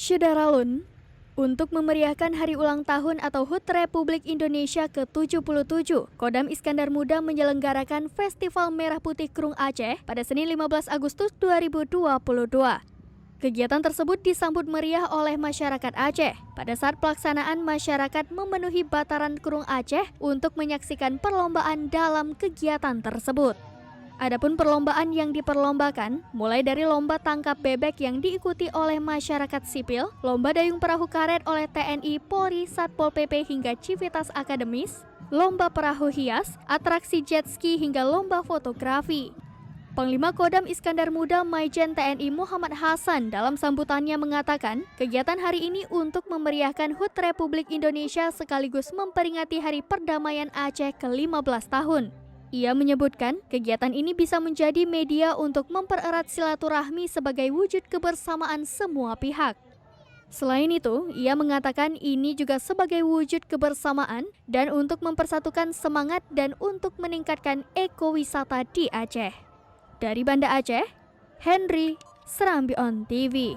Syederalun, untuk memeriahkan hari ulang tahun atau HUT Republik Indonesia ke-77, Kodam Iskandar Muda menyelenggarakan Festival Merah Putih Krung Aceh pada Senin 15 Agustus 2022. Kegiatan tersebut disambut meriah oleh masyarakat Aceh. Pada saat pelaksanaan, masyarakat memenuhi Bataran Krung Aceh untuk menyaksikan perlombaan dalam kegiatan tersebut. Adapun perlombaan yang diperlombakan, mulai dari lomba tangkap bebek yang diikuti oleh masyarakat sipil, lomba dayung perahu karet oleh TNI, Polri, Satpol PP hingga Civitas Akademis, lomba perahu hias, atraksi jet ski hingga lomba fotografi. Panglima Kodam Iskandar Muda Maijen TNI Muhammad Hasan dalam sambutannya mengatakan, kegiatan hari ini untuk memeriahkan HUT Republik Indonesia sekaligus memperingati Hari Perdamaian Aceh ke-15 tahun. Ia menyebutkan, kegiatan ini bisa menjadi media untuk mempererat silaturahmi sebagai wujud kebersamaan semua pihak. Selain itu, ia mengatakan ini juga sebagai wujud kebersamaan dan untuk mempersatukan semangat dan untuk meningkatkan ekowisata di Aceh. Dari Banda Aceh, Henry, Serambi On TV.